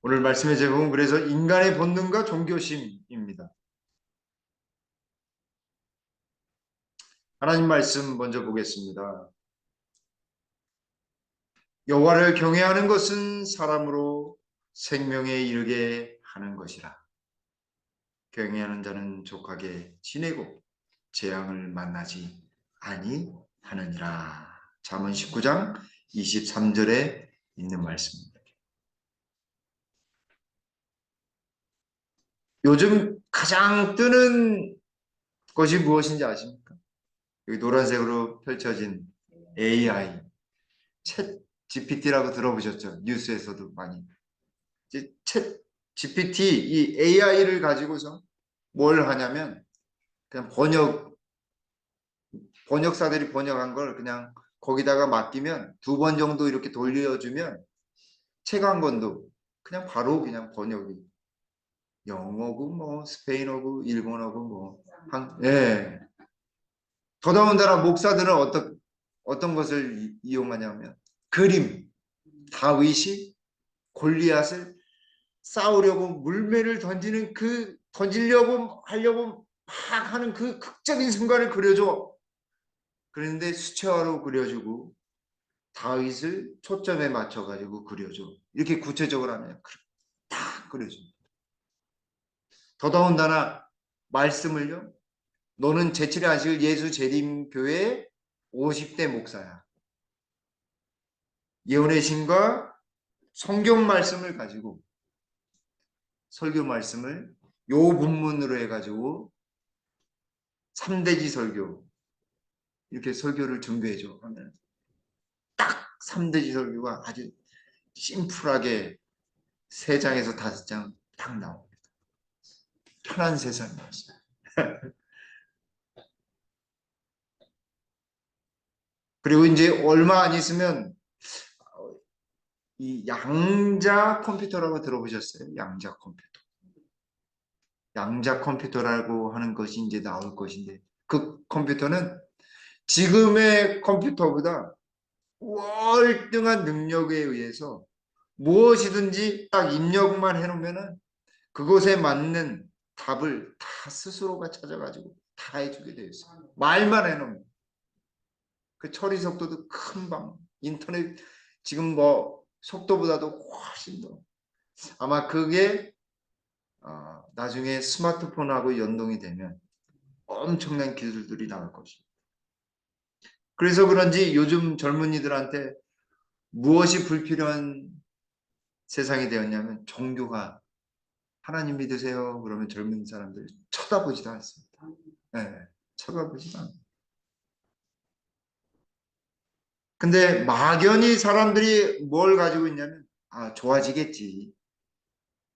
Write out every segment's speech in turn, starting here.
오늘 말씀의 제목은 그래서 인간의 본능과 종교심입니다. 하나님 말씀 먼저 보겠습니다. 여호와를 경외하는 것은 사람으로 생명에 이르게 하는 것이라. 경외하는 자는 족하게 지내고 재앙을 만나지 아니하느니라. 잠언 19장 23절에 있는 말씀입니다. 요즘 가장 뜨는 것이 무엇인지 아십니까? 여기 노란색으로 펼쳐진 AI, 챗 GPT라고 들어보셨죠? 뉴스에서도 많이. 챗 GPT, 이 AI를 가지고서 뭘 하냐면, 그냥 번역사들이 번역한 걸 그냥 거기다가 맡기면 2번 정도 이렇게 돌려주면 책 한 권도 그냥 바로 그냥 번역이. 영어고, 뭐, 스페인어고, 일본어고, 뭐, 예. 더더군다나 목사들은 어떤 것을 이용하냐면, 그림, 다윗이 골리앗을 싸우려고 물매를 던지는 던지려고 하려고 막 하는 그 극적인 순간을 그려줘. 그런데 수채화로 그려주고 다윗을 초점에 맞춰가지고 그려줘. 이렇게 구체적으로 하면 딱 그려줘. 더더군다나 말씀을요. 너는 제7회 안식일 예수 재림교회 50대 목사야. 예언의 신과 성경 말씀을 가지고 설교 말씀을 요 본문으로 해가지고 3대지 설교 이렇게 설교를 준비해줘 하면 딱 3대지 설교가 아주 심플하게 3장에서 5장 딱 나옵니다. 편한 세상이었어요. 그리고 이제 얼마 안 있으면 이 양자 컴퓨터라고 들어보셨어요? 양자 컴퓨터. 양자 컴퓨터라고 하는 것이 이제 나올 것인데 그 컴퓨터는 지금의 컴퓨터보다 월등한 능력에 의해서 무엇이든지 딱 입력만 해놓으면은 그것에 맞는 답을 다 스스로가 찾아가지고 다 해주게 되어 있어요. 말만 해놓으면. 그 처리 속도도 금방 인터넷 지금 뭐 속도보다도 훨씬 더 아마 그게 나중에 스마트폰하고 연동이 되면 엄청난 기술들이 나올 것입니다. 그래서 그런지 요즘 젊은이들한테 무엇이 불필요한 세상이 되었냐면 종교가 하나님 믿으세요? 그러면 젊은 사람들이 쳐다보지도 않습니다. 네, 쳐다보지도 않아요. 근데 막연히 사람들이 뭘 가지고 있냐면 좋아지겠지.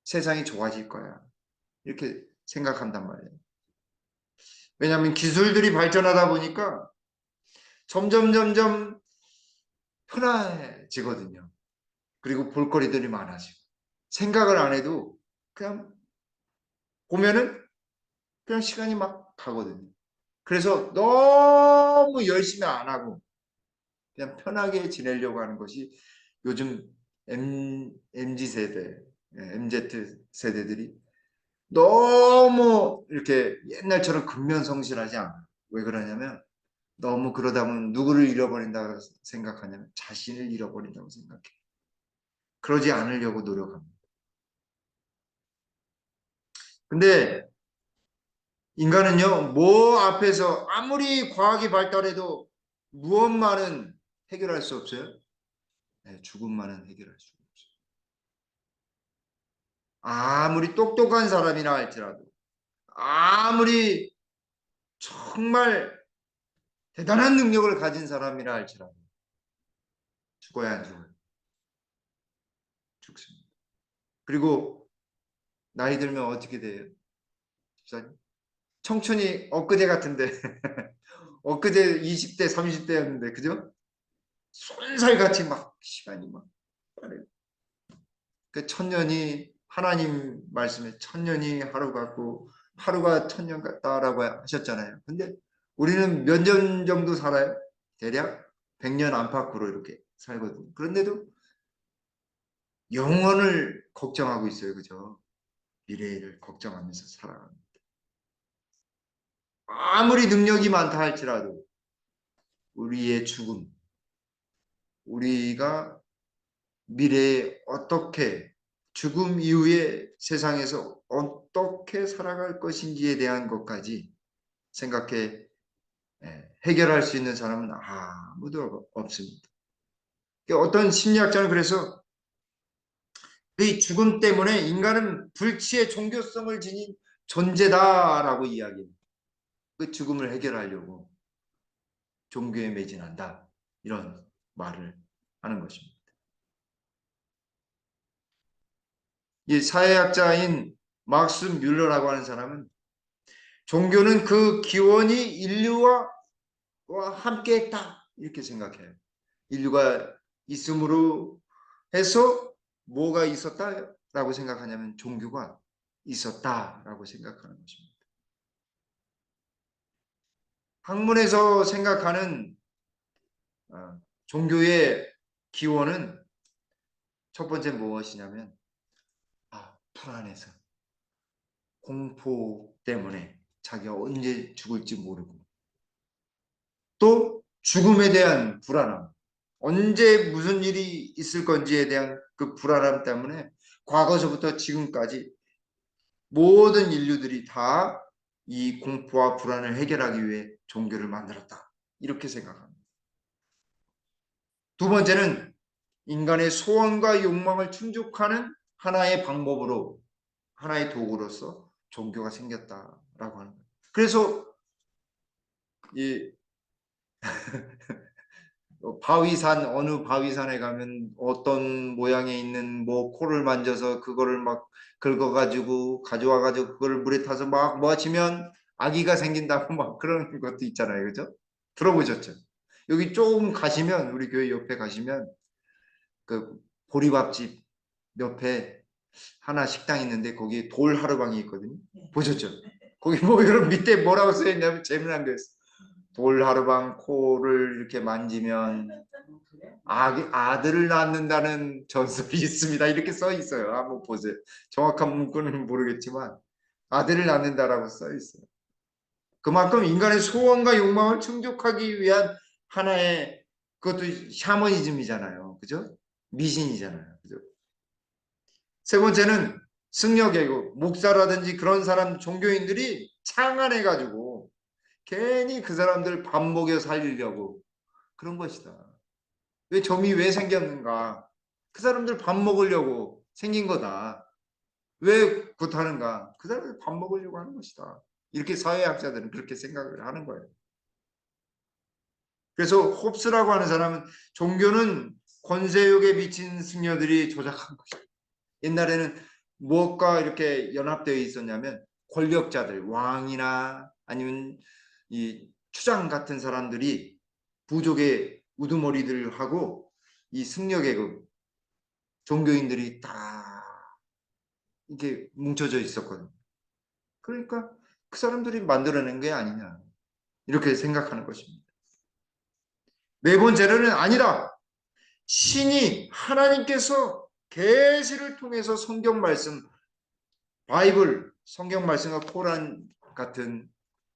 세상이 좋아질 거야. 이렇게 생각한단 말이에요. 왜냐하면 기술들이 발전하다 보니까 점점 편해지거든요. 그리고 볼거리들이 많아지고 생각을 안 해도 그냥 보면은 그냥 시간이 막 가거든요. 그래서 너무 열심히 안 하고 그냥 편하게 지내려고 하는 것이 요즘 MZ 세대, MZ 세대들이 너무 이렇게 옛날처럼 근면성실하지 않아요. 왜 그러냐면 너무 그러다 보면 누구를 잃어버린다고 생각하냐면 자신을 잃어버린다고 생각해요. 그러지 않으려고 노력합니다. 근데 인간은요, 뭐 앞에서 아무리 과학이 발달해도 무엇만은 해결할 수 없어요? 네, 죽음만은 해결할 수 없어요. 아무리 똑똑한 사람이라 할지라도, 아무리 정말 대단한 능력을 가진 사람이라 할지라도 죽어야 안 죽어요. 죽습니다. 그리고 나이 들면 어떻게 돼요? 집사님? 청춘이 엊그제 같은데 엊그제 20대 30대였는데 그죠? 손살같이 막 시간이 막 빠르요. 그 천년이 하나님 말씀에 천년이 하루 같고 하루가 천년 같다라고 하셨잖아요. 근데 우리는 몇 년 정도 살아요? 대략 100년 안팎으로 이렇게 살거든요. 그런데도 영혼을 걱정하고 있어요. 그죠? 미래를 걱정하면서 살아갑니다. 아무리 능력이 많다 할지라도 우리의 죽음, 우리가 미래에 어떻게 죽음 이후에 세상에서 어떻게 살아갈 것인지에 대한 것까지 생각해 해결할 수 있는 사람은 아무도 없습니다. 어떤 심리학자는 그래서 이 죽음 때문에 인간은 불치의 종교성을 지닌 존재다라고 이야기해요. 그 죽음을 해결하려고 종교에 매진한다. 이런 말을 하는 것입니다. 이 사회학자인 막스 뮬러라고 하는 사람은 종교는 그 기원이 인류와 함께 했다. 이렇게 생각해요. 인류가 있음으로 해서 뭐가 있었다라고 생각하냐면 종교가 있었다라고 생각하는 것입니다. 학문에서 생각하는 종교의 기원은 첫 번째 무엇이냐면 불안해서 공포 때문에 자기가 언제 죽을지 모르고 또 죽음에 대한 불안함 언제 무슨 일이 있을 건지에 대한 그 불안함 때문에 과거서부터 지금까지 모든 인류들이 다 이 공포와 불안을 해결하기 위해 종교를 만들었다. 이렇게 생각합니다. 두 번째는 인간의 소원과 욕망을 충족하는 하나의 방법으로 하나의 도구로서 종교가 생겼다라고 하는 거예요. 그래서 이 바위산 어느 바위산에 가면 어떤 모양에 있는 뭐 코를 만져서 그거를 막 긁어가지고 가져와가지고 그걸 물에 타서 막 모아치면 아기가 생긴다고 막 그런 것도 있잖아요, 그죠? 들어보셨죠? 여기 조금 가시면 우리 교회 옆에 가시면 그 보리밥집 옆에 하나 식당 있는데 거기에 돌 하루방이 있거든요. 보셨죠? 거기 뭐 여러분 밑에 뭐라고 써있냐면 재미난 게 있어요. 돌 하루방 코를 이렇게 만지면 아들을 낳는다는 전설이 있습니다. 이렇게 써 있어요. 한번 보세요. 정확한 문구는 모르겠지만 아들을 낳는다라고 써 있어요. 그만큼 인간의 소원과 욕망을 충족하기 위한 하나의 그것도 샤머니즘이잖아요. 그죠? 미신이잖아요. 그죠? 세 번째는 승려계고 목사라든지 그런 사람 종교인들이 창안해가지고 괜히 그 사람들 밥 먹여 살리려고 그런 것이다. 왜 점이 왜 생겼는가? 그 사람들 밥 먹으려고 생긴 거다. 왜 그렇다는가? 그 사람들 밥 먹으려고 하는 것이다. 이렇게 사회학자들은 그렇게 생각을 하는 거예요. 그래서 홉스라고 하는 사람은 종교는 권세욕에 미친 승려들이 조작한 것이다. 옛날에는 무엇과 이렇게 연합되어 있었냐면 권력자들, 왕이나 아니면 이 추장 같은 사람들이 부족의 우두머리들하고 이 승려계급 종교인들이 다 이렇게 뭉쳐져 있었거든요. 그러니까 그 사람들이 만들어낸 게 아니냐 이렇게 생각하는 것입니다. 네 번째로는 아니다. 신이 하나님께서 계시를 통해서 성경 말씀, 바이블, 성경 말씀과 코란 같은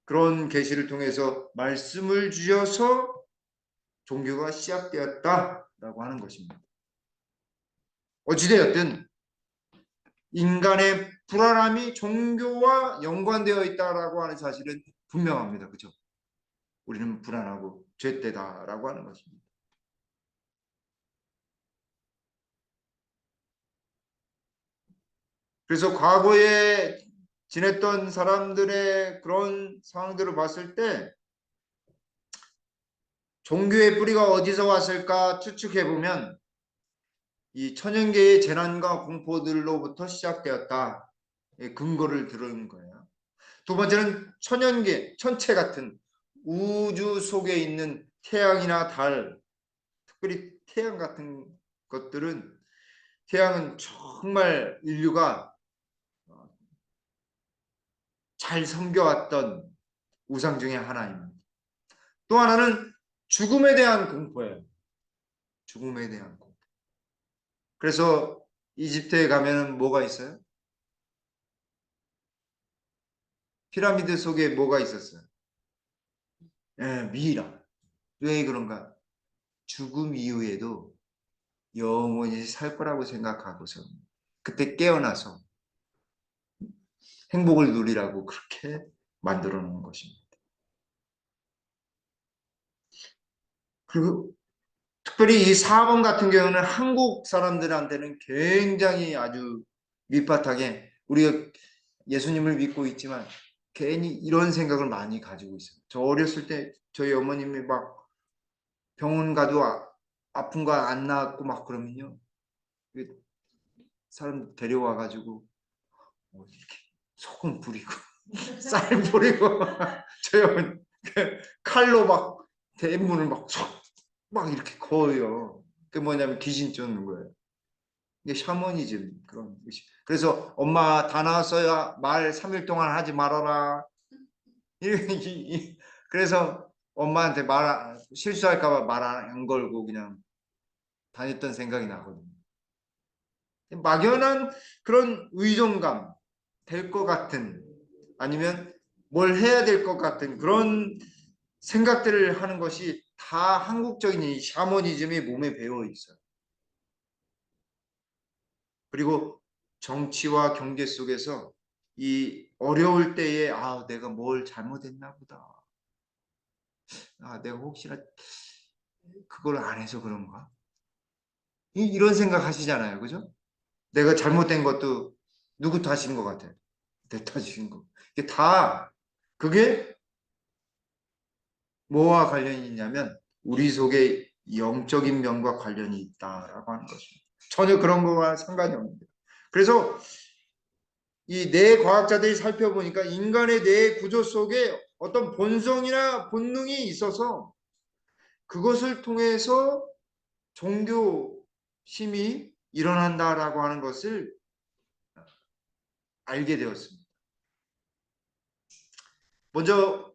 그런 계시를 통해서 말씀을 주셔서 종교가 시작되었다라고 하는 것입니다. 어찌되었든 인간의 불안함이 종교와 연관되어 있다라고 하는 사실은 분명합니다. 그렇죠? 우리는 불안하고 죄되다라고 하는 것입니다. 그래서 과거에 지냈던 사람들의 그런 상황들을 봤을 때 종교의 뿌리가 어디서 왔을까 추측해 보면 이 천연계의 재난과 공포들로부터 시작되었다. 근거를 들은 거예요. 두 번째는 천연계, 천체 같은 우주 속에 있는 태양이나 달, 특별히 태양 같은 것들은 태양은 정말 인류가 잘 섬겨왔던 우상 중에 하나입니다. 또 하나는 죽음에 대한 공포예요. 죽음에 대한 공포. 그래서 이집트에 가면은 뭐가 있어요? 피라미드 속에 뭐가 있었어요? 예, 미이라. 왜 그런가? 죽음 이후에도 영원히 살 거라고 생각하고서 그때 깨어나서 행복을 누리라고 그렇게 만들어 놓은 것입니다. 그리고 특별히 이 4번 같은 경우는 한국 사람들한테는 굉장히 아주 밑바탕에 우리가 예수님을 믿고 있지만 괜히 이런 생각을 많이 가지고 있어요. 저 어렸을 때 저희 어머님이 막 병원 가도 아픈 거 안 나았고 막 그러면요. 사람 데려와 가지고 이렇게 소금 뿌리고 쌀 뿌리고 저희 어머니 칼로 막 대문을 막 이렇게 거어요. 그게 뭐냐면 귀신 쫓는 거예요. 이게 샤머니즘 그런 것이. 그래서 엄마 다 나왔어요. 말 3일 동안 하지 말아라. 그래서 엄마한테 실수할까 봐 말 안 걸고 그냥 다녔던 생각이 나거든요. 막연한 그런 의존감 될 것 같은 아니면 뭘 해야 될 것 같은 그런 생각들을 하는 것이 다 한국적인 이 샤머니즘이 몸에 배어 있어요. 그리고 정치와 경제 속에서 이 어려울 때에 내가 뭘 잘못했나 보다. 내가 혹시나 그걸 안 해서 그런가? 이런 생각 하시잖아요. 그죠? 내가 잘못된 것도 누구 탓인 것 같아요. 내 탓인 거. 이게 다 그게 뭐와 관련이 있냐면 우리 속에 영적인 면과 관련이 있다라고 하는 것입니다. 전혀 그런 거와 상관이 없는데. 그래서 이 뇌 과학자들이 살펴보니까 인간의 뇌 구조 속에 어떤 본성이나 본능이 있어서 그것을 통해서 종교심이 일어난다라고 하는 것을 알게 되었습니다. 먼저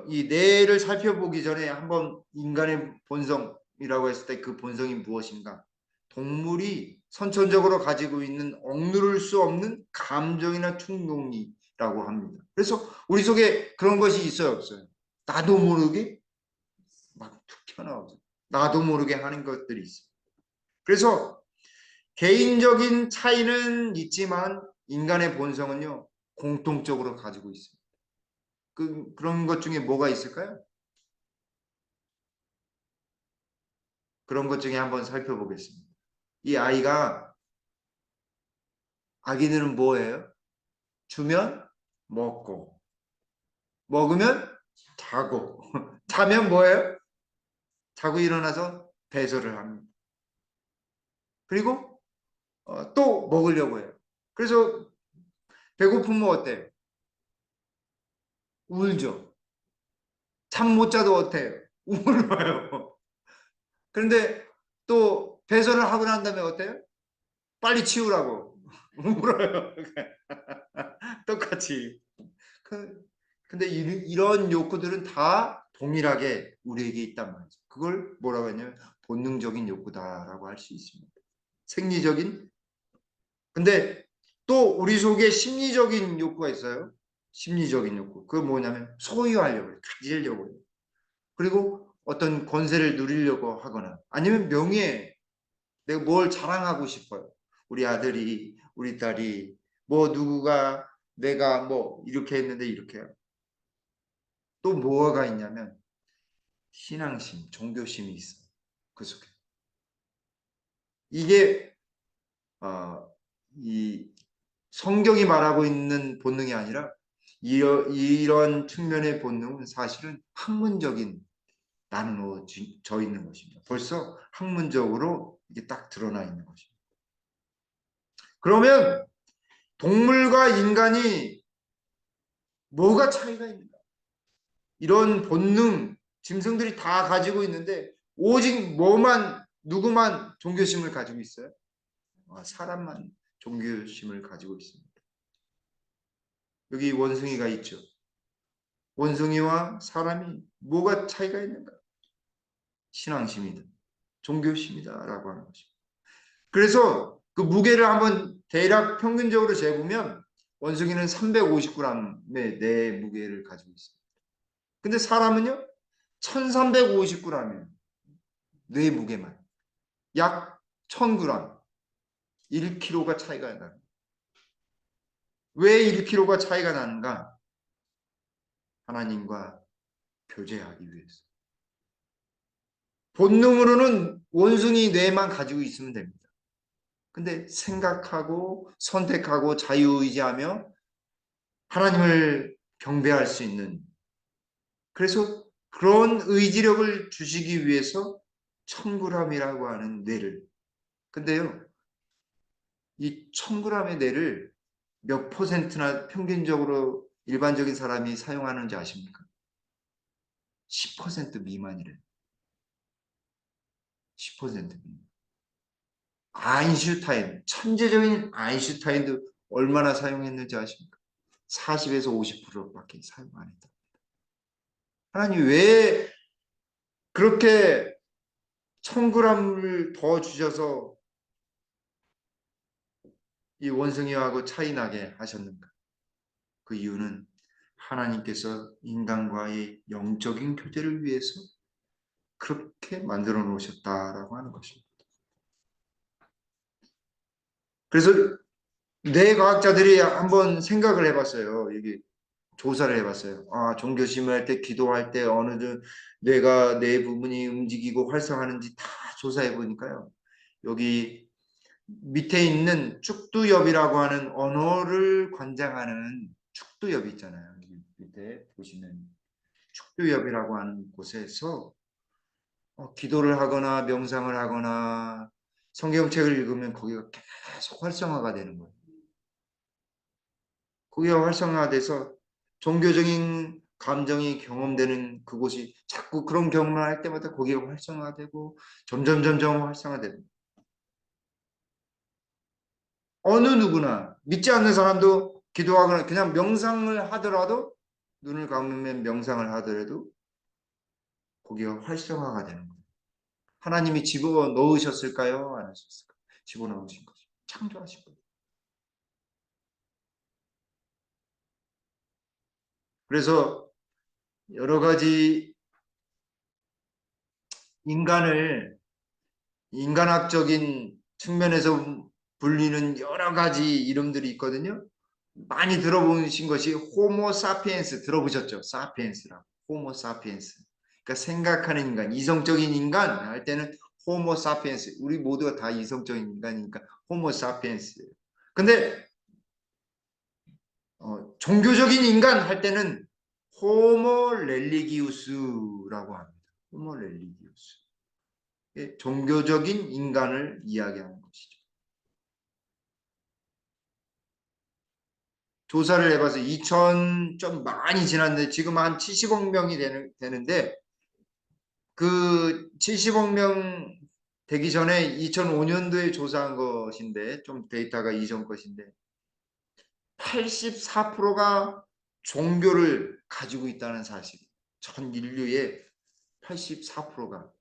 이 뇌를 살펴보기 전에 한번 인간의 본성이라고 했을 때 그 본성이 무엇인가? 동물이 선천적으로 가지고 있는 억누를 수 없는 감정이나 충동이라고 합니다. 그래서 우리 속에 그런 것이 있어요, 없어요? 나도 모르게 막 툭 튀어나오죠. 나도 모르게 하는 것들이 있어요. 그래서 개인적인 차이는 있지만 인간의 본성은요, 공통적으로 가지고 있습니다. 그런 것 중에 뭐가 있을까요? 그런 것 중에 한번 살펴보겠습니다. 이 아기들은 뭐예요? 주면 먹고, 먹으면 자고, 자면 뭐예요? 자고 일어나서 배설을 합니다. 그리고 또 먹으려고 해요. 그래서 배고프면 어때요? 울죠. 잠 못 자도 어때요? 울어요. 그런데 또 배설을 하고 난 다음에 어때요? 빨리 치우라고 울어요. 똑같이. 근데 이런 욕구들은 다 동일하게 우리에게 있단 말이죠. 그걸 뭐라고 하냐면 본능적인 욕구다라고 할 수 있습니다. 생리적인. 근데 또 우리 속에 심리적인 욕구가 있어요. 심리적인 욕구. 그건 뭐냐면 소유하려고 해요. 가지려고 해요. 그리고 어떤 권세를 누리려고 하거나 아니면 명예, 내가 뭘 자랑하고 싶어요. 우리 아들이, 우리 딸이, 뭐 누구가 내가 뭐 이렇게 했는데 이렇게 해요. 또 뭐가 있냐면 신앙심, 종교심이 있어요. 그 속에. 이게 이 성경이 말하고 있는 본능이 아니라 이런 측면의 본능은 사실은 학문적인 나누어져 있는 것입니다. 벌써 학문적으로 이게 딱 드러나 있는 것입니다. 그러면 동물과 인간이 뭐가 차이가 있는가? 이런 본능, 짐승들이 다 가지고 있는데 오직 누구만 종교심을 가지고 있어요? 사람만 종교심을 가지고 있습니다. 여기 원숭이가 있죠. 원숭이와 사람이 뭐가 차이가 있는가? 신앙심이다. 종교심이다라고 하는 것입니다. 그래서 그 무게를 한번 대략 평균적으로 재보면 원숭이는 350g의 내 무게를 가지고 있어요. 근데 사람은요 1350g이에요. 뇌 무게만. 약 1000g, 1kg가 차이가 나요. 왜 1kg가 차이가 나는가? 하나님과 교제하기 위해서. 본능으로는 원숭이 뇌만 가지고 있으면 됩니다. 근데 생각하고 선택하고 자유의지하며 하나님을 경배할 수 있는, 그래서 그런 의지력을 주시기 위해서 천그람이라고 하는 뇌를, 근데요 이 천그람의 뇌를 몇 퍼센트나 평균적으로 일반적인 사람이 사용하는지 아십니까? 10% 미만이래요. 10% 미만. 아인슈타인, 천재적인 아인슈타인도 얼마나 사용했는지 아십니까? 40에서 50%밖에 사용 안 했다. 하나님 왜 그렇게 1000g을 더 주셔서 이 원숭이하고 차이 나게 하셨는가? 그 이유는 하나님께서 인간과의 영적인 교제를 위해서 그렇게 만들어 놓으셨다라고 하는 것입니다. 그래서 뇌과학자들이 한번 생각을 해봤어요. 이게 조사를 해봤어요. 아, 종교심을 할 때, 기도할 때 어느 정 뇌가 뇌 부분이 움직이고 활성하는지 다 조사해 보니까요. 여기 밑에 있는 축두엽이라고 하는 언어를 관장하는 축두엽 있잖아요. 여기 밑에 보시면 축두엽이라고 하는 곳에서 기도를 하거나 명상을 하거나 성경책을 읽으면 거기가 계속 활성화가 되는 거예요. 거기가 활성화돼서 종교적인 감정이 경험되는 그곳이 자꾸 그런 경험을 할 때마다 거기가 활성화되고 점점 활성화되는, 어느 누구나 믿지 않는 사람도 기도하거나 그냥 명상을 하더라도, 눈을 감으면 명상을 하더라도 거기가 활성화가 되는 거예요. 하나님이 집어넣으셨을까요? 안 하셨을까요? 집어넣으신 거죠. 창조하신 거예요. 그래서 여러 가지 인간을 인간학적인 측면에서 불리는 여러 가지 이름들이 있거든요. 많이 들어보신 것이 호모 사피엔스 들어보셨죠? 사피엔스라고. 호모 사피엔스. 그러니까 생각하는 인간, 이성적인 인간 할 때는 호모 사피엔스. 우리 모두가 다 이성적인 인간이니까 호모 사피엔스. 근데 종교적인 인간 할 때는 호모 렐리기우스라고 합니다. 호모 렐리기우스. 종교적인 인간을 이야기하는 것이죠. 조사를 해봐서 2000 좀 많이 지났는데 지금 한 70억 명이 되는데 그 70억 명 되기 전에 2005년도에 조사한 것인데 좀 데이터가 이전 것인데 84%가 종교를 가지고 있다는 사실. 전 인류의 84%가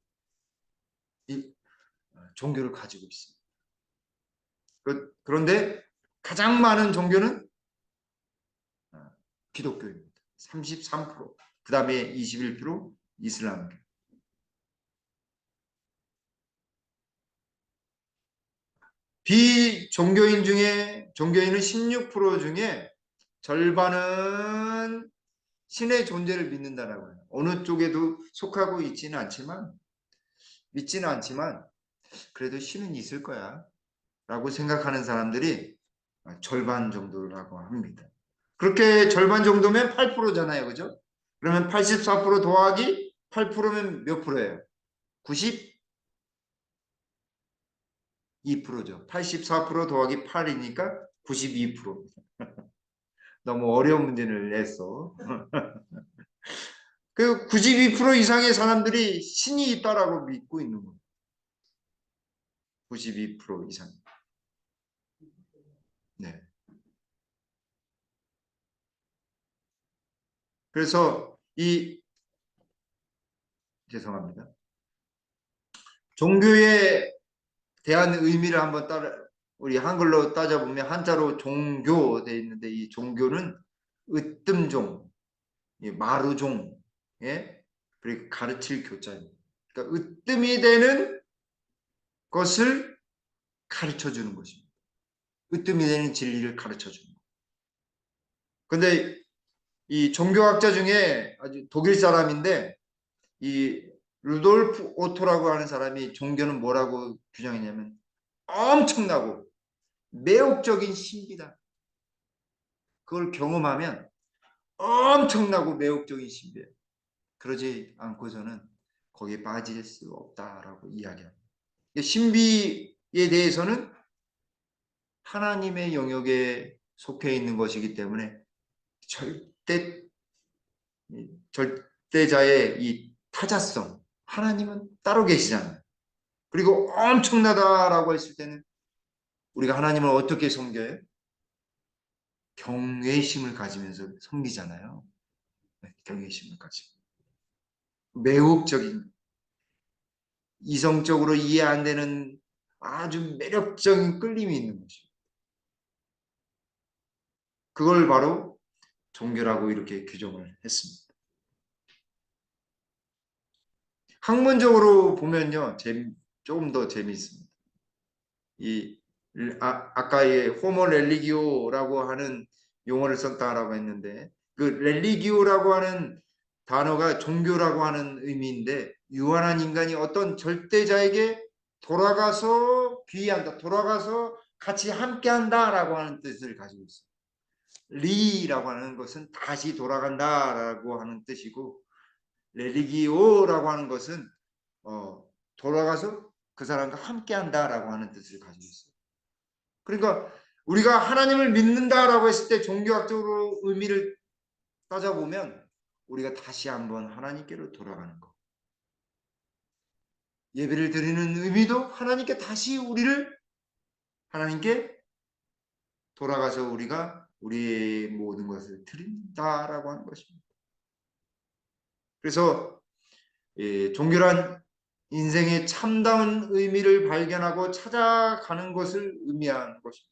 종교를 가지고 있습니다. 그런데 가장 많은 종교는 기독교입니다. 33%. 그 다음에 21% 이슬람교. 비종교인 중에 종교인은 16% 중에 절반은 신의 존재를 믿는다라고 해요. 어느 쪽에도 속하고 있지는 않지만 믿지는 않지만 그래도 신은 있을 거야 라고 생각하는 사람들이 절반 정도라고 합니다. 그렇게 절반 정도면 8%잖아요. 그죠? 그러면 84% 더하기 8%면 몇 프로예요? 92%죠. 84% 더하기 8이니까 92%. 너무 어려운 문제를 냈어. 그 92% 이상의 사람들이 신이 있다라고 믿고 있는 거예요. 92% 이상. 네. 그래서 죄송합니다. 종교에 대한 의미를 한번 우리 한글로 따져보면 한자로 종교 돼 있는데 이 종교는 으뜸종, 마루종, 예? 그리고 가르칠 교자입니다. 그러니까 으뜸이 되는 것을 가르쳐 주는 것입니다. 으뜸이 되는 진리를 가르쳐 주는 것. 근데 이 종교학자 중에 아주 독일 사람인데 이 루돌프 오토라고 하는 사람이 종교는 뭐라고 규정했냐면 엄청나고 매혹적인 신비다. 그걸 경험하면 엄청나고 매혹적인 신비예요. 그러지 않고서는 거기에 빠질 수 없다라고 이야기합니다. 신비에 대해서는 하나님의 영역에 속해 있는 것이기 때문에 절대 절대자의 이 타자성, 하나님은 따로 계시잖아요. 그리고 엄청나다라고 했을 때는 우리가 하나님을 어떻게 섬겨요? 경외심을 가지면서 섬기잖아요. 네, 경외심을 가지고. 매혹적인, 이성적으로 이해 안 되는 아주 매력적인 끌림이 있는 것이죠. 그걸 바로 종교라고 이렇게 규정을 했습니다. 학문적으로 보면요, 조금 더 재미있습니다. 이 아까의 호모 렐리기오라고 하는 용어를 썼다라고 했는데 그 렐리기오라고 하는 단어가 종교라고 하는 의미인데 유한한 인간이 어떤 절대자에게 돌아가서 귀의한다, 돌아가서 같이 함께한다라고 하는 뜻을 가지고 있어요. 리라고 하는 것은 다시 돌아간다라고 하는 뜻이고 렐리기오라고 하는 것은 돌아가서 그 사람과 함께한다라고 하는 뜻을 가지고 있어요. 그러니까 우리가 하나님을 믿는다라고 했을 때 종교학적으로 의미를 따져보면 우리가 다시 한번 하나님께로 돌아가는 것. 예배를 드리는 의미도 하나님께 다시 우리를 하나님께 돌아가서 우리가 우리의 모든 것을 드린다라고 하는 것입니다. 그래서 종교란 인생의 참다운 의미를 발견하고 찾아가는 것을 의미하는 것입니다.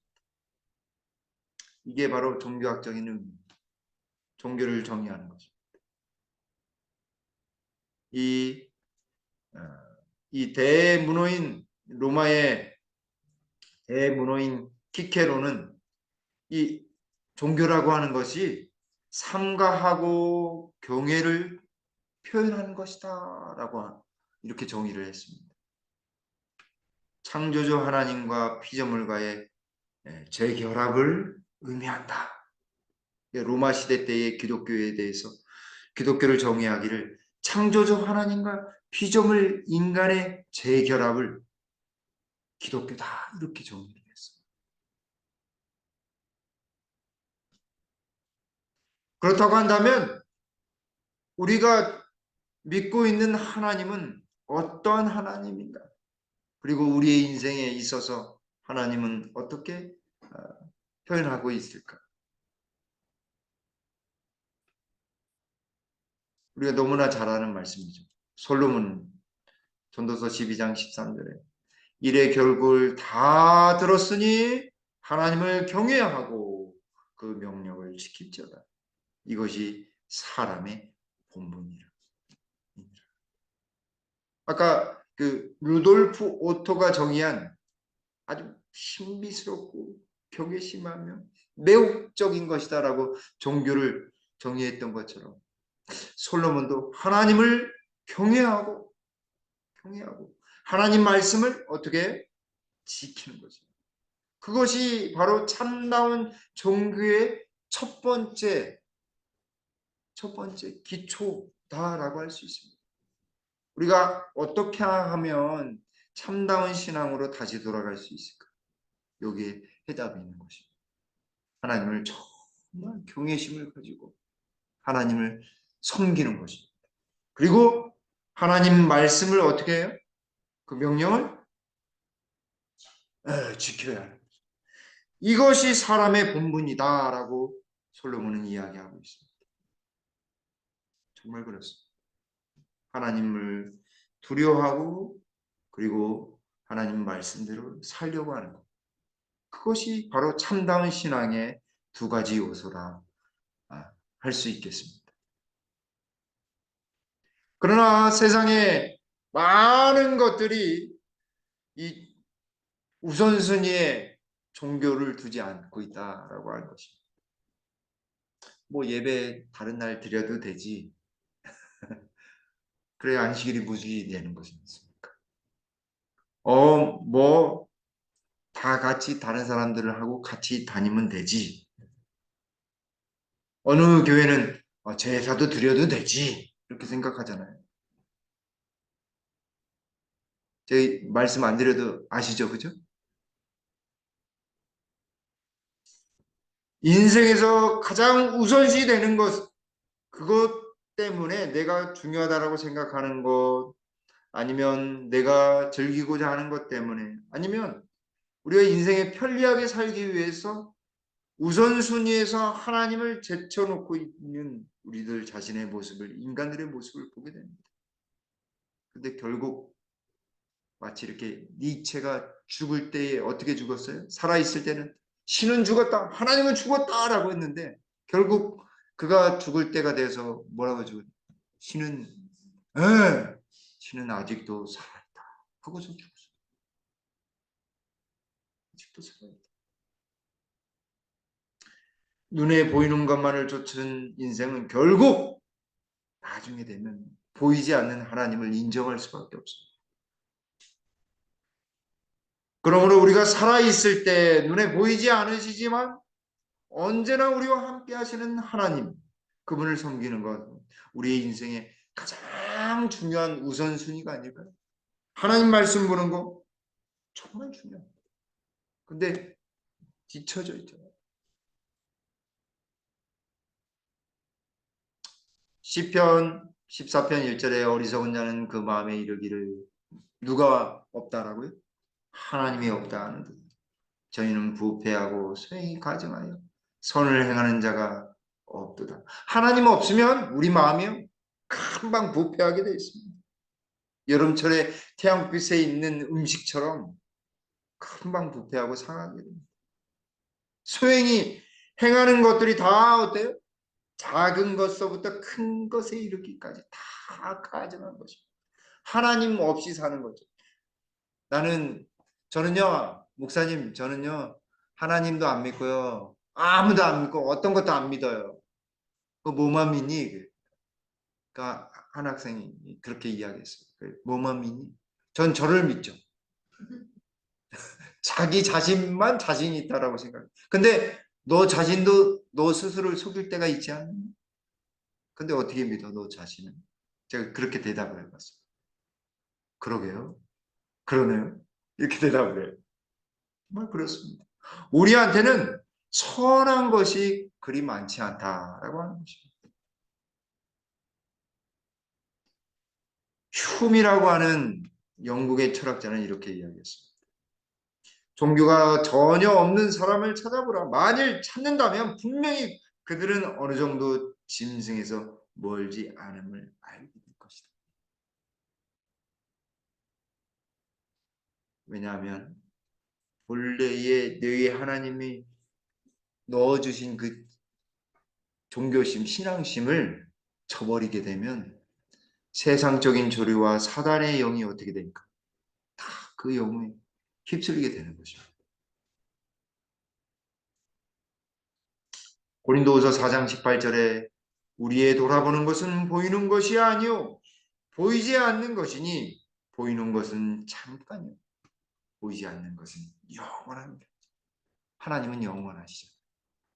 이게 바로 종교학적인 의미입니다. 종교를 정의하는 것입니다. 이, 어, 이 대문호인 로마의 대문호인 키케로는 이 종교라고 하는 것이 삼가하고 경외를 표현하는 것이다라고 이렇게 정의를 했습니다. 창조주 하나님과 피조물과의 재결합을 의미한다. 로마 시대 때의 기독교에 대해서 기독교를 정의하기를 창조주 하나님과 피조물 인간의 재결합을 기독교다 이렇게 정의를 했어요. 그렇다고 한다면 우리가 믿고 있는 하나님은 어떤 하나님인가? 그리고 우리의 인생에 있어서 하나님은 어떻게 표현하고 있을까? 우리가 너무나 잘 아는 말씀이죠. 솔로몬 전도서 12장 13절에 이래 결국을 다 들었으니 하나님을 경외하고 그 명령을 지킬지어다. 이것이 사람의 본분이라. 아까 그 루돌프 오토가 정의한 아주 신비스럽고 경외심하며 매혹적인 것이다라고 종교를 정의했던 것처럼 솔로몬도 하나님을 경외하고 하나님 말씀을 어떻게 지키는 거죠. 그것이 바로 참다운 종교의 첫 번째 기초다라고 할 수 있습니다. 우리가 어떻게 하면 참다운 신앙으로 다시 돌아갈 수 있을까? 여기에 해답이 있는 것입니다. 하나님을 정말 경외심을 가지고 하나님을 섬기는 것입니다. 그리고 하나님 말씀을 어떻게 해요? 그 명령을 지켜야 하는 거죠. 이것이 사람의 본분이다라고 솔로몬은 이야기하고 있습니다. 정말 그렇습니다. 하나님을 두려워하고 그리고 하나님 말씀대로 살려고 하는 것. 그것이 바로 참다운 신앙의 두 가지 요소라 할 수 있겠습니다. 그러나 세상에 많은 것들이 이 우선순위에 종교를 두지 않고 있다라고 하는 것입니다. 뭐 예배 다른 날 드려도 되지. 그래야 안식일이 무지 되는 것이 있습니까? 뭐 다 같이 다른 사람들을 하고 같이 다니면 되지. 어느 교회는 제사도 드려도 되지. 이렇게 생각하잖아요. 제 말씀 안 드려도 아시죠? 그죠? 인생에서 가장 우선시 되는 것, 그것 때문에 내가 중요하다라고 생각하는 것, 아니면 내가 즐기고자 하는 것 때문에, 아니면 우리가 인생에 편리하게 살기 위해서 우선순위에서 하나님을 제쳐놓고 있는 우리들 자신의 모습을, 인간들의 모습을 보게 됩니다. 근데 결국 마치 이렇게 니체가 죽을 때에 어떻게 죽었어요? 살아있을 때는 신은 죽었다, 하나님은 죽었다라고 했는데 결국 그가 죽을 때가 돼서 뭐라고 죽었? 신은 신은 아직도 살아있다 하고서 죽었어요. 아직도 살아있다. 눈에 보이는 것만을 쫓은 인생은 결국 나중에 되면 보이지 않는 하나님을 인정할 수밖에 없습니다. 그러므로 우리가 살아있을 때 눈에 보이지 않으시지만 언제나 우리와 함께 하시는 하나님, 그분을 섬기는 것, 우리의 인생의 가장 중요한 우선순위가 아닐까요? 하나님 말씀 보는 거 정말 중요합니다. 근데 뒤처져 있잖아요. 시편 14편 1절에 어리석은 자는 그 마음에 이르기를 누가 없다라고요? 하나님이 없다 하는데 저희는 부패하고 소행이 가증하여 선을 행하는 자가 없도다. 하나님 없으면 우리 마음이요 금방 부패하게 되어 있습니다. 여름철에 태양빛에 있는 음식처럼 금방 부패하고 상하게 됩니다. 소행이 행하는 것들이 다 어때요? 작은 것서부터 큰 것에 이르기까지 다 가증한 것입니다. 하나님 없이 사는 거죠. 저는요, 목사님, 저는요, 하나님도 안 믿고요, 아무도 안 믿고 어떤 것도 안 믿어요. 그 뭐만 믿니? 그러니까 한 학생이 그렇게 이야기했어요. 뭐만 믿니? 전 저를 믿죠. 자기 자신만 자신이 있다라고 생각해. 근데 너 자신도 너 스스로를 속일 때가 있지 않니? 근데 어떻게 믿어, 너 자신은? 제가 그렇게 대답을 해봤어요. 그러게요. 그러네요. 이렇게 대답을 해요. 정말 그렇습니다. 우리한테는 선한 것이 그리 많지 않다라고 하는 것입니다. 흉이라고 하는 영국의 철학자는 이렇게 이야기했습니다. 종교가 전혀 없는 사람을 찾아보라. 만일 찾는다면 분명히 그들은 어느 정도 짐승에서 멀지 않음을 알게 될 것이다. 왜냐하면 본래의 너희 하나님이 넣어주신 그 종교심, 신앙심을 저버리게 되면 세상적인 조류와 사단의 영이 어떻게 되니까 다 그 영에 휩쓸리게 되는 것입니다. 고린도후서 4장 18절에 우리의 돌아보는 것은 보이는 것이 아니요 보이지 않는 것이니 보이는 것은 잠깐이요 보이지 않는 것은 영원합니다. 하나님은 영원하시죠.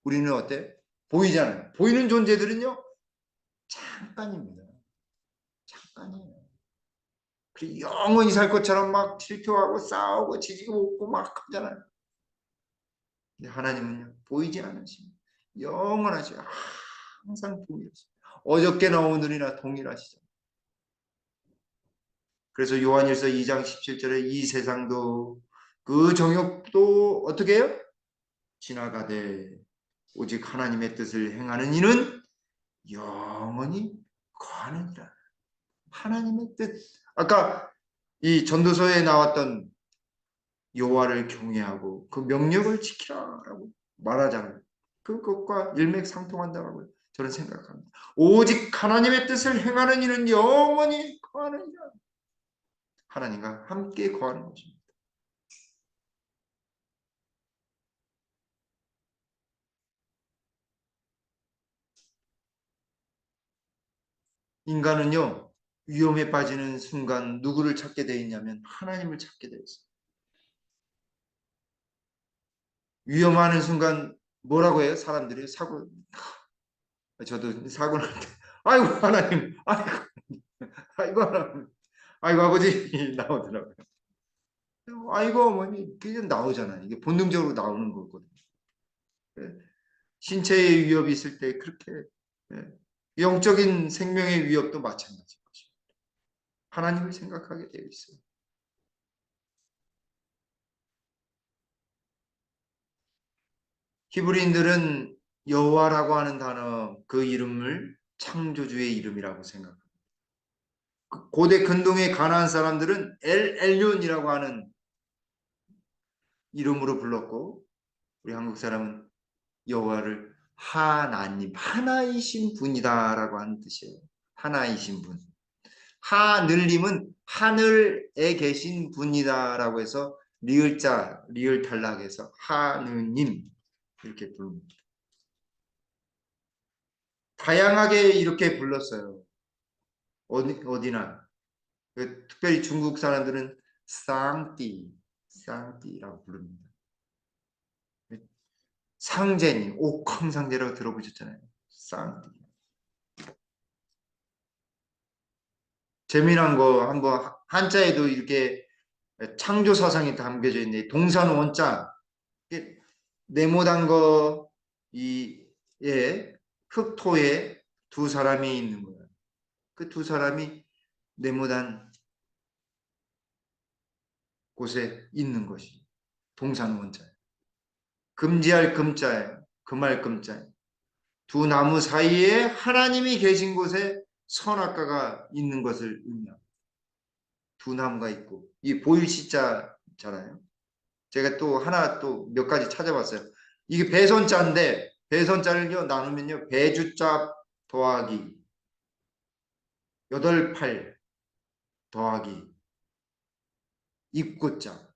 우리는 어때? 보이잖아요. 보이는 존재들은요 잠깐입니다. 잠깐이에요. 그리고 영원히 살 것처럼 막 질투하고 싸우고 지지고 볶고 막 하잖아요. 근데 하나님은요 보이지 않으십니다. 영원하시죠. 항상 동일하시죠. 어저께나 오늘이나 동일하시죠. 그래서 요한일서 2장 17절에 이 세상도 그 정욕도 어떻게 해요? 지나가되 오직 하나님의 뜻을 행하는 이는 영원히 거하느니라. 하나님의 뜻. 아까 이 전도서에 나왔던 여호와를 경외하고 그 명령을 지키라라고 말하잖아요. 그것과 일맥상통한다고 저는 생각합니다. 오직 하나님의 뜻을 행하는 이는 영원히 거하는 이라. 하나님과 함께 거하는 것입니다. 인간은요, 위험에 빠지는 순간 누구를 찾게 되어 있냐면 하나님을 찾게 되어 있어요. 위험하는 순간 뭐라고 해요? 사람들이 사고, 저도 사고 날 때, 아이고 하나님, 아이고 하나님, 아이고 아버지 나오더라고요. 아이고 어머니, 그게 나오잖아요. 이게 본능적으로 나오는 거거든요. 예. 신체의 위협이 있을 때 그렇게, 예. 영적인 생명의 위협도 마찬가지인 것입니다. 하나님을 생각하게 되어 있어요. 히브리인들은 여호와라고 하는 단어 그 이름을 창조주의 이름이라고 생각합니다. 고대 근동의 가나안 사람들은 엘 엘륜이라고 하는 이름으로 불렀고, 우리 한국 사람은 여호와를 하나님, 하나이신 분이다라고 하는 뜻이에요. 하나이신 분. 하늘님은 하늘에 계신 분이다라고 해서 리을자, 리을 탈락해서 하느님 이렇게 부릅니다. 다양하게 이렇게 불렀어요. 어디나. 특별히 중국 사람들은 쌍띠, 쌍띠라고 부릅니다. 상제님, 옥황상제라고 들어보셨잖아요. 쌍띠. 재미난 거 한번 한자에도 이렇게 창조 사상이 담겨져 있네. 동산 원자 네모난 거 이 예, 흑토에 두 사람이 있는 거예요. 그 두 사람이 네모난 곳에 있는 것이 동산 원자예요. 금지할 금자예요. 금할 금자예요. 두 나무 사이에 하나님이 계신 곳에 선악과가 있는 것을 의미합니다. 두 나무가 있고 이 보일 시자잖아요. 제가 또 하나 또 몇 가지 찾아봤어요. 이게 배선자인데 배선자를요 나누면요 배주자 더하기 8팔 더하기 입구자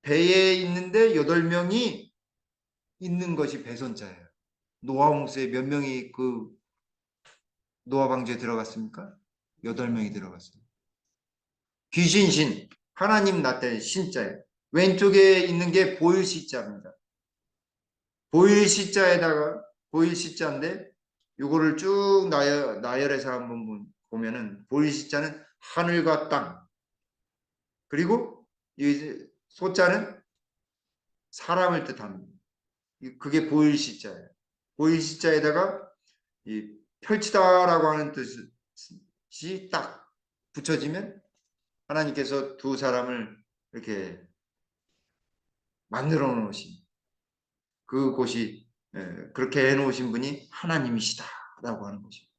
배에 있는데 8명이 있는 것이 배선자예요. 노아 홍수에 몇 명이 그 노아 방주에 들어갔습니까? 8명이 들어갔어요. 귀신신 하나님 나타낸 신자예요. 왼쪽에 있는 게 보일 시자입니다. 보일 시자에다가 보일 시자인데 요거를 쭉 나열해서 한번 보면은 보일 시자는 하늘과 땅 그리고 이 소자는 사람을 뜻합니다. 그게 보일 시자예요. 보일 시자에다가 이 펼치다라고 하는 뜻이 딱 붙여지면 하나님께서 두 사람을 이렇게 만들어 놓으신 그곳이 그렇게 해놓으신 분이 하나님이시다라고 하는 것입니다.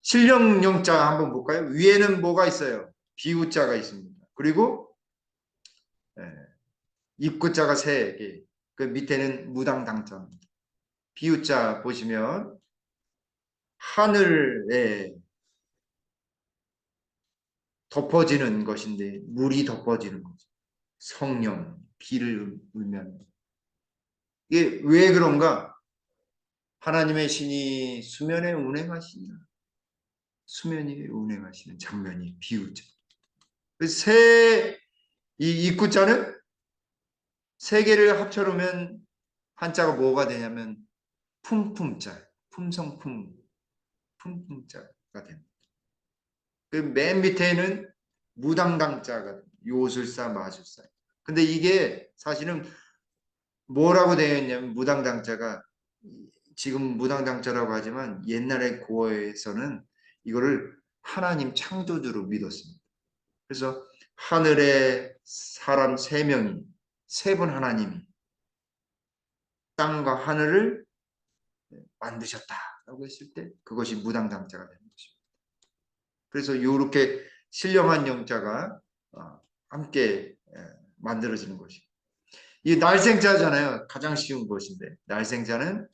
신령 영자 한번 볼까요? 위에는 뭐가 있어요? 비우자가 있습니다. 그리고 입구자가 3개, 그 밑에는 무당당자입니다. 비우자 보시면 하늘에 덮어지는 것인데 물이 덮어지는 거죠. 성령, 비를 의미합니다. 이게 왜 그런가? 하나님의 신이 수면에 운행하시냐? 수면이 운행하시는 장면이 비우죠. 이 입구자는 3개를 합쳐놓으면 한자가 뭐가 되냐면 품품자, 품성품, 품품자가 됩니다. 그 맨 밑에는 무당당자가 요술사, 마술사. 근데 이게 사실은 뭐라고 되어 있냐면 무당당자가 지금 무당당자라고 하지만 옛날의 고어에서는 이거를 하나님 창조주로 믿었습니다. 그래서 하늘에 사람 3명이 3분 하나님이 땅과 하늘을 만드셨다라고 했을 때 그것이 무당당자가 되는 것입니다. 그래서 이렇게 신령한 영자가 함께 만들어지는 것이. 이 날생자잖아요. 가장 쉬운 것인데 날생자는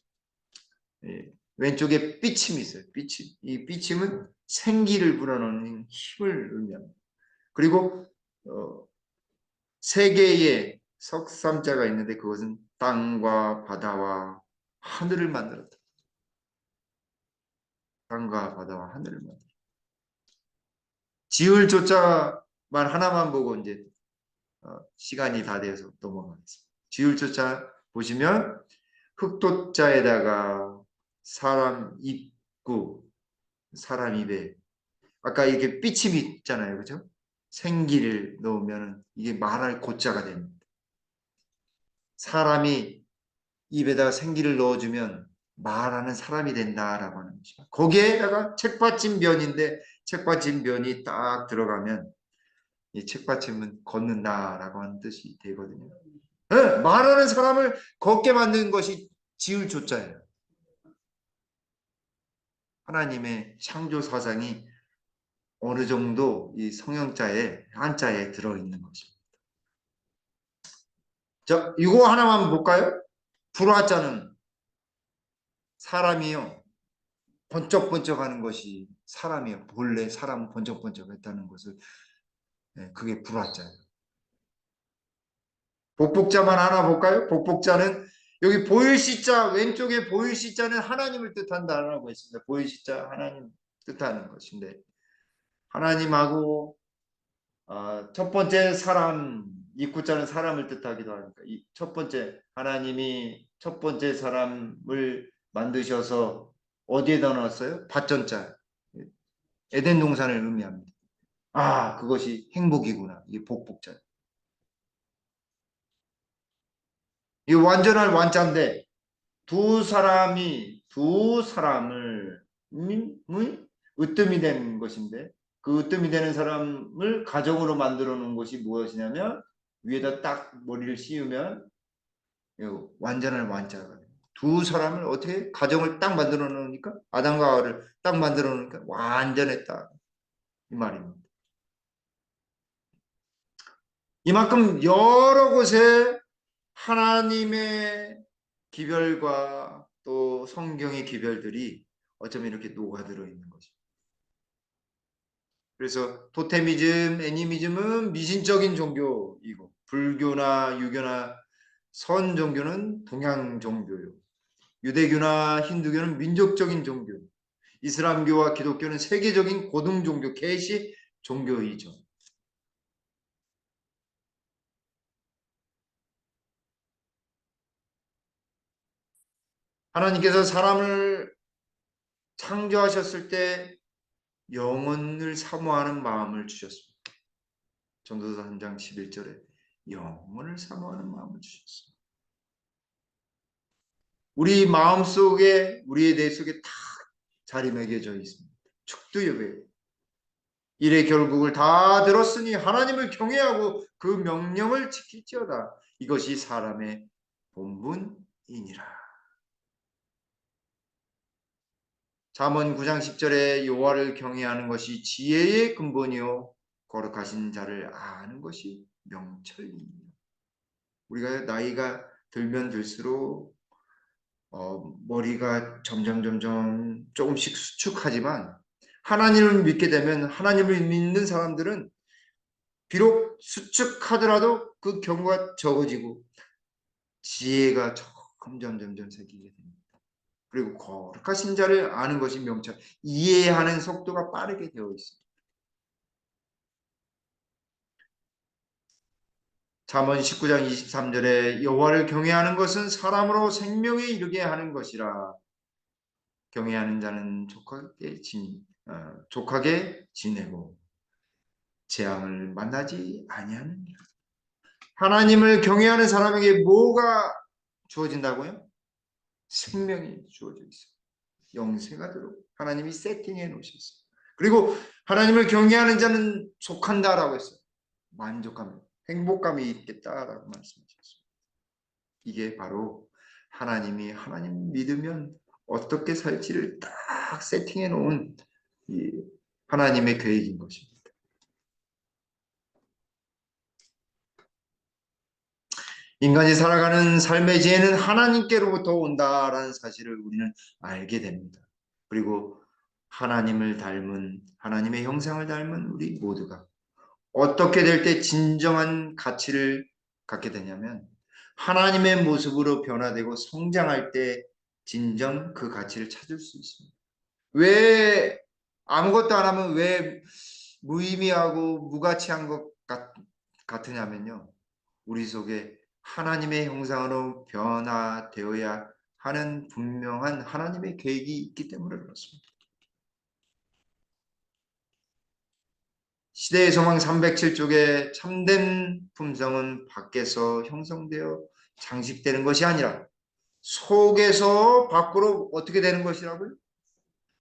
왼쪽에 삐침이 있어요. 삐침. 이 삐침은 생기를 불어넣는 힘을 의미합니다. 그리고 세 개의 석삼자가 있는데 그것은 땅과 바다와 하늘을 만들었다. 땅과 바다와 하늘을 만들었다. 지을 조자만 하나만 보고 이제 시간이 다 돼서 넘어가겠습니다. 지을 조자 보시면 흑도자에다가 사람 입구, 사람 입에 아까 이렇게 삐침이 있잖아요. 그죠? 생기를 넣으면 이게 말할 고자가 됩니다. 사람이 입에다가 생기를 넣어주면 말하는 사람이 된다라고 하는 것이죠. 거기에다가 책받침변인데 책받침변이 딱 들어가면 이 책받침은 걷는다라고 하는 뜻이 되거든요. 네, 말하는 사람을 걷게 만드는 것이 지을 조자예요. 하나님의 창조 사상이 어느 정도 이 성형자에 한자에 들어있는 것입니다. 자, 이거 하나만 볼까요? 불화자는 사람이요. 번쩍번쩍하는 것이 사람이에요. 본래 사람은 번쩍번쩍했다는 것을 그게 불화자예요. 복복자만 하나 볼까요? 복복자는 여기 보일시자 왼쪽에 보일시자는 하나님을 뜻한다라고 했습니다. 보일시자 하나님 뜻하는 것인데 하나님하고 첫 번째 사람 입구자는 사람을 뜻하기도 하니까 이 첫 번째 하나님이 첫 번째 사람을 만드셔서 어디에다 넣었어요? 밭전자 에덴 동산을 의미합니다. 그것이 행복이구나. 이게 복복자. 이 완전한 완자인데 두 사람을 으뜸이 되는 것인데 그 으뜸이 되는 사람을 가정으로 만들어 놓은 것이 무엇이냐면 위에다 딱 머리를 씌우면 완전한 완자가 돼요. 두 사람을 어떻게 가정을 딱 만들어 놓으니까 아담과 하와를 딱 만들어 놓으니까 완전했다 이 말입니다. 이만큼 여러 곳에 하나님의 기별과 또 성경의 기별들이 어쩌면 이렇게 녹아들어 있는 거죠. 그래서 토테미즘, 애니미즘은 미신적인 종교이고 불교나 유교나 선 종교는 동양 종교요. 유대교나 힌두교는 민족적인 종교. 이슬람교와 기독교는 세계적인 고등 종교, 계시 종교이죠. 하나님께서 사람을 창조하셨을 때 영혼을 사모하는 마음을 주셨습니다. 전도서 3장 11절에 영혼을 사모하는 마음을 주셨습니다. 우리 마음속에 우리의 뇌 속에 다 자리매겨져 있습니다. 축두엽에 일의 결국을 다 들었으니 하나님을 경외하고 그 명령을 지킬지어다. 이것이 사람의 본분이니라. 잠언 9장 10절에 여호와를 경외하는 것이 지혜의 근본이요 거룩하신 자를 아는 것이 명철입니다. 우리가 나이가 들면 들수록 머리가 점점 조금씩 수축하지만 하나님을 믿게 되면 하나님을 믿는 사람들은 비록 수축하더라도 그 경우가 적어지고 지혜가 점점 생기게 됩니다. 그리고 거룩하신 자를 아는 것이 명철, 이해하는 속도가 빠르게 되어 있습니다. 잠언 19장 23절에 여호와를 경외하는 것은 사람으로 생명에 이르게 하는 것이라. 경외하는 자는 족하게 지내고 재앙을 만나지 아니하느니라. 하나님을 경외하는 사람에게 뭐가 주어진다고요? 생명이 주어져 있어요. 영생가 들어 하나님이 세팅해 놓으셨어요. 그리고 하나님을 경외하는 자는 족한다라고 했어요. 만족감, 행복감이 있겠다라고 말씀하셨어요. 이게 바로 하나님 믿으면 어떻게 살지를 딱 세팅해 놓은 이 하나님의 계획인 것입니다. 인간이 살아가는 삶의 지혜는 하나님께로부터 온다라는 사실을 우리는 알게 됩니다. 그리고 하나님을 닮은, 하나님의 형상을 닮은 우리 모두가 어떻게 될 때 진정한 가치를 갖게 되냐면 하나님의 모습으로 변화되고 성장할 때 진정 그 가치를 찾을 수 있습니다. 왜 아무것도 안 하면 왜 무의미하고 무가치한 것 같으냐면요. 우리 속에 하나님의 형상으로 변화되어야 하는 분명한 하나님의 계획이 있기 때문에 그렇습니다. 시대의 소망 307쪽에 참된 품성은 밖에서 형성되어 장식되는 것이 아니라 속에서 밖으로 어떻게 되는 것이라고요?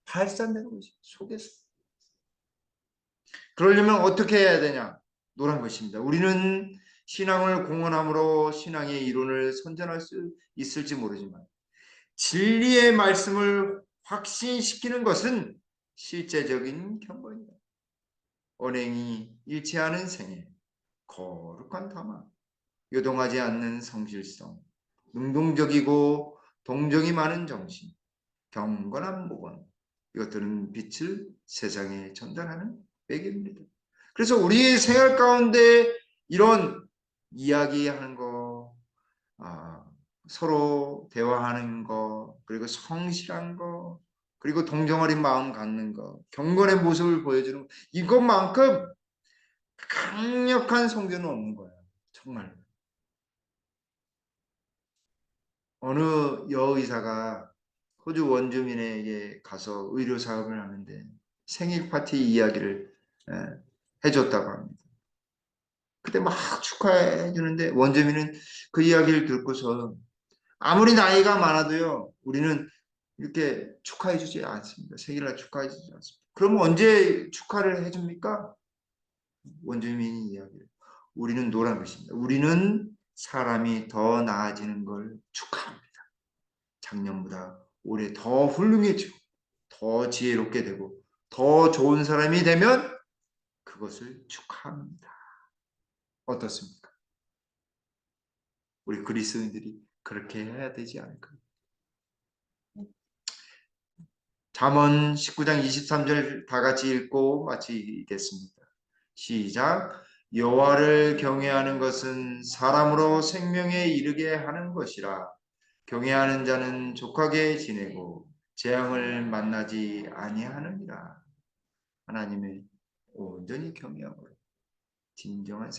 발산되는 것이 속에서. 그러려면 어떻게 해야 되냐? 노란 것입니다. 우리는 신앙을 공언함으로 신앙의 이론을 선전할 수 있을지 모르지만 진리의 말씀을 확신시키는 것은 실제적인 경건이다. 언행이 일치하는 생애, 거룩한 담화, 요동하지 않는 성실성, 능동적이고 동정이 많은 정신, 경건한 목원, 이것들은 빛을 세상에 전달하는 매개입니다. 그래서 우리 생활 가운데 이런 이야기하는 거, 서로 대화하는 거, 그리고 성실한 거, 그리고 동정 어린 마음 갖는 거, 경건의 모습을 보여주는 거, 이것만큼 강력한 성교는 없는 거예요. 정말. 어느 여의사가 호주 원주민에게 가서 의료 사업을 하는데 생일 파티 이야기를 해줬다고 합니다. 그때 막 축하해 주는데 원주민은 그 이야기를 듣고서 아무리 나이가 많아도요, 우리는 이렇게 축하해 주지 않습니다. 생일날 축하해 주지 않습니다. 그럼 언제 축하를 해줍니까? 원주민이 이야기를. 우리는 노란 것입니다. 우리는 사람이 더 나아지는 걸 축하합니다. 작년보다 올해 더 훌륭해지고 더 지혜롭게 되고 더 좋은 사람이 되면 그것을 축하합니다. 어떻습니까? 우리 그리스도인들이 그렇게 해야 되지 않을까요? 잠언 19장 23절 다 같이 읽고 마치겠습니다. 시작. 여호와를 경외하는 것은 사람으로 생명에 이르게 하는 것이라. 경외하는 자는 족하게 지내고 재앙을 만나지 아니하느니라. 하나님의 온전히 경외하고 진정한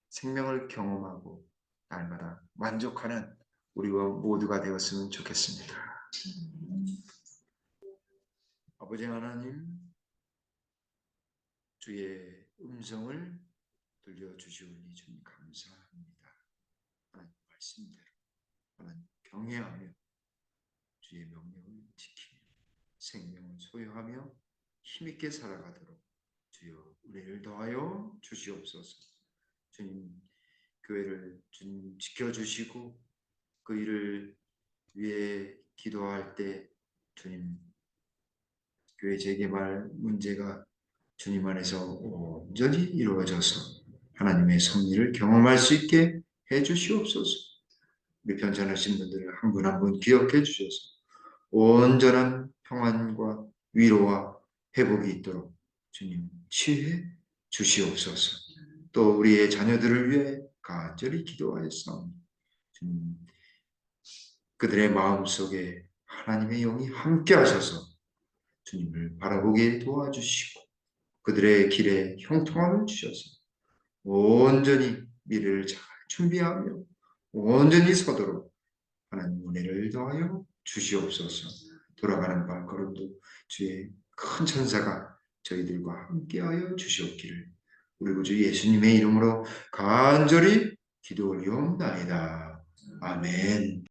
생명을 경험하고 날마다 만족하는 우리가 모두가 되었으면 좋겠습니다. 아버지 하나님, 주의 음성을 들려주시오니 주님 감사합니다. 하나님 말씀대로 하나님 경외하며 주의 명령을 지키며 생명을 소유하며 힘있게 살아가도록 주여 은혜를 더하여 주시옵소서. 주님 교회를 주님 지켜주시고 그 일을 위해 기도할 때 주님 교회 재개발 문제가 주님 안에서 온전히 이루어져서 하나님의 섭리를 경험할 수 있게 해주시옵소서. 우리 편찮으신 분들을 한 분 한 분 기억해 주셔서 온전한 평안과 위로와 회복이 있도록 주님 치유해 주시옵소서. 또 우리의 자녀들을 위해 간절히 기도하였사옵니다. 주님 그들의 마음속에 하나님의 영이 함께 하셔서 주님을 바라보게 도와주시고 그들의 길에 형통함을 주셔서 온전히 미래를 잘 준비하며 온전히 서도록 하나님 은혜를 더하여 주시옵소서. 돌아가는 발걸음도 주의 큰 천사가 저희들과 함께하여 주시옵기를 우리 구주 예수님의 이름으로 간절히 기도 올리옵나이다. 아멘.